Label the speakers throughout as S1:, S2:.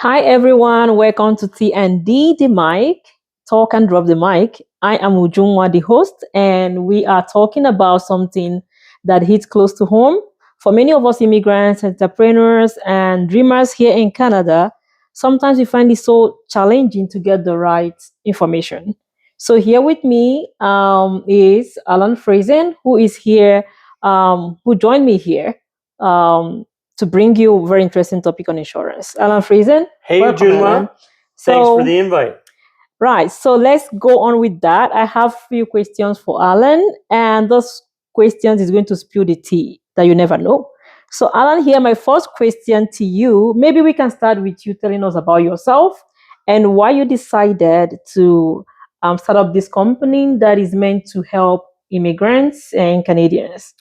S1: Hi everyone, welcome to T&D the Mic, Talk and Drop the Mic. I am Ujunwa, the host, and we are talking about something that hits close to home. For many of us immigrants, entrepreneurs, and dreamers here in Canada, sometimes we find it so challenging to get the right information. So here with me is Allan Friesen, who is here, who joined me here. Um, to bring you a very interesting topic on insurance. Allan Friesen.
S2: Hey,
S1: Welcome,
S2: Ujunwa.
S1: Allan.
S2: Thanks for the invite.
S1: Right. So let's go on with that. I have a few questions for Allan, and those questions is going to spill the tea that you never know. So, Allan, here, my first question to you. Maybe we can start with you telling us about yourself and why you decided to start up this company that is meant to help immigrants and Canadians.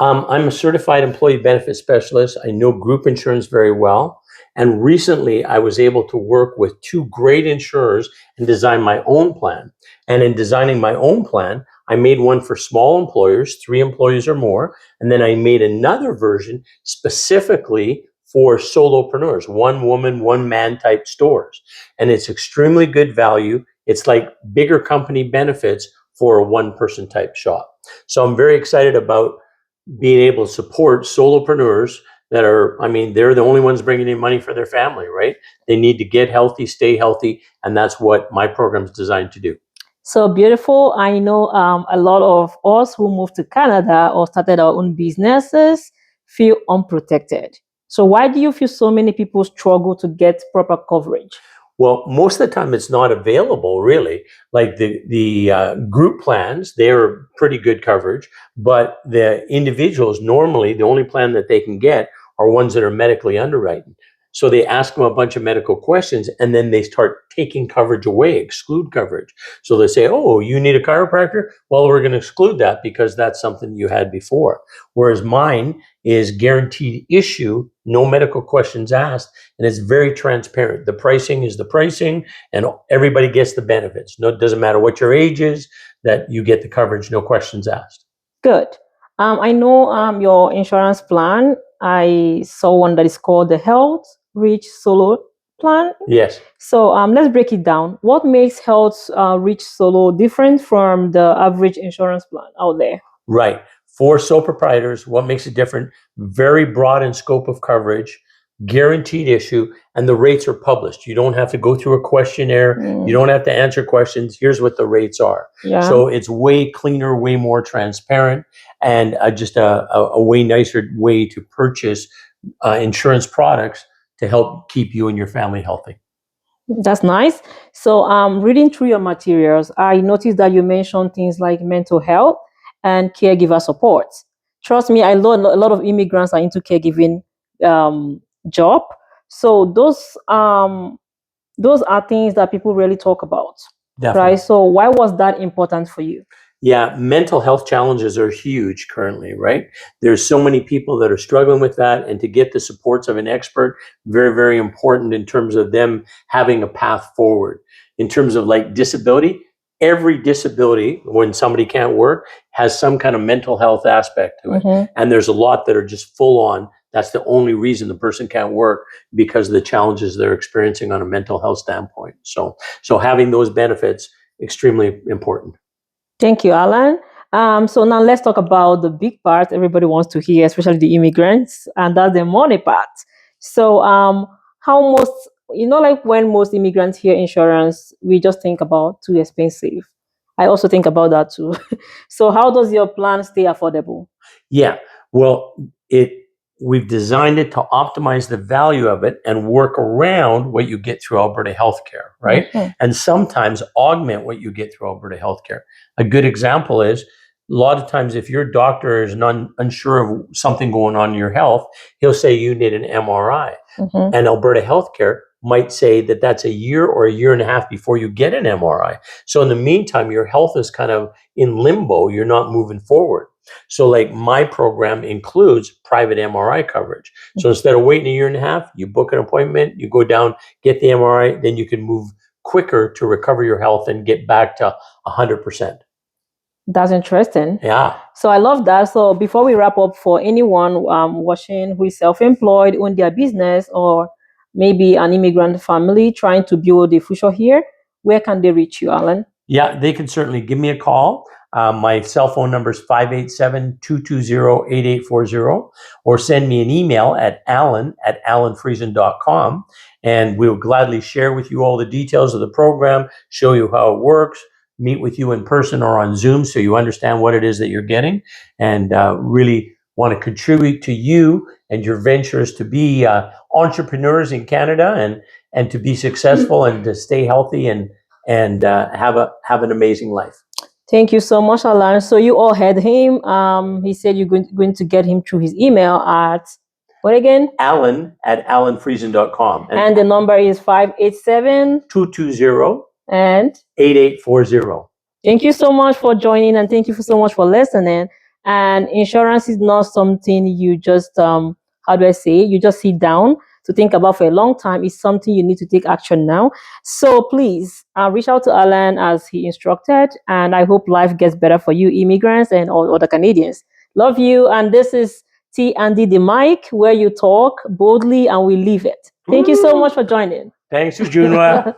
S2: I'm a certified employee benefit specialist. I know group insurance very well. And recently, I was able to work with two great insurers and design my own plan. And in designing my own plan, I made one for small employers, 3 employees or more. And then I made another version specifically for solopreneurs, one woman, one man type stores. And it's extremely good value. It's like bigger company benefits for a one person type shop. So I'm very excited about being able to support solopreneurs that are, they're the only ones bringing in money for their family, right? They need to get healthy, stay healthy, and that's what my program is designed to do.
S1: So beautiful. I know a lot of us who moved to Canada or started our own businesses feel unprotected. So why do you feel so many people struggle to get proper coverage?
S2: Well, most of the time it's not available, really. Like the group plans, they're pretty good coverage, but the individuals, normally the only plan that they can get are ones that are medically underwritten. So they ask them a bunch of medical questions and then they start taking coverage away, exclude coverage. So they say, oh, you need a chiropractor? Well, we're going to exclude that because that's something you had before. Whereas mine is guaranteed issue, no medical questions asked, and it's very transparent. The pricing is the pricing and everybody gets the benefits. No, it doesn't matter what your age is, that you get the coverage, no questions asked.
S1: Good. I know your insurance plan. I saw one that is called the Health Rich Solo plan.
S2: Yes.
S1: So let's break it down. What makes Health Rich Solo different from the average insurance plan out there?
S2: Right. For sole proprietors, what makes it different? Very broad in scope of coverage, guaranteed issue, and the rates are published. You don't have to go through a questionnaire. You don't have to answer questions. Here's what the rates are.
S1: Yeah.
S2: So it's way cleaner, way more transparent, and just a way nicer way to purchase insurance products to help keep you and your family healthy.
S1: That's nice. So reading through your materials, I noticed that you mentioned things like mental health and caregiver support. Trust me, I know a lot of immigrants are into caregiving job. So those are things that people really talk about.
S2: Definitely.
S1: Right? So why was that important for you?
S2: Yeah, mental health challenges are huge currently, right? There's so many people that are struggling with that, and to get the supports of an expert, very, very important in terms of them having a path forward. In terms of like disability, every disability, when somebody can't work, has some kind of mental health aspect to it. And there's a lot that are just full on. That's the only reason the person can't work, because of the challenges they're experiencing on a mental health standpoint. So having those benefits, extremely important.
S1: Thank you, Allan. So now let's talk about the big part everybody wants to hear, especially the immigrants, and that's the money part. So how most, like when most immigrants hear insurance, we just think about too expensive. I also think about that too. So how does your plan stay affordable?
S2: Yeah, well, we've designed it to optimize the value of it and work around what you get through Alberta healthcare, right? And sometimes augment what you get through Alberta healthcare. A good example is, a lot of times if your doctor is unsure of something going on in your health, he'll say you need an MRI. And Alberta healthcare might say that that's a year or a year and a half before you get an MRI. So in the meantime, your health is kind of in limbo. You're not moving forward. So like my program includes private MRI coverage. So instead of waiting a year and a half, you book an appointment, you go down, get the MRI, then you can move quicker to recover your health and get back to 100%.
S1: That's interesting.
S2: Yeah.
S1: So I love that. So before we wrap up, for anyone watching who is self-employed, own their business, or maybe an immigrant family trying to build a future here, where can they reach you, Allan?
S2: Yeah, they can certainly give me a call. My cell phone number is 587-220-8840, or send me an email at allan@allanfriesen.com, and we'll gladly share with you all the details of the program, show you how it works, meet with you in person or on Zoom so you understand what it is that you're getting, and really want to contribute to you and your ventures to be entrepreneurs in Canada, and to be successful and to stay healthy and have an amazing life.
S1: Thank you so much, Allan. So you all had him. He said you're going to get him through his email at what again?
S2: Allan@allanfriesen.com.
S1: And the number is 587-220 and
S2: 8840.
S1: Thank you so much for joining, and thank you so much for listening. And insurance is not something you just how do I say? You just sit down to think about for a long time. It's something you need to take action now. So please reach out to Allan as he instructed, and I hope life gets better for you, immigrants and all other Canadians. Love you, and this is T&D the Mic, where you talk boldly and we live it. Thank you so much for joining.
S2: Thanks, Ujunwa.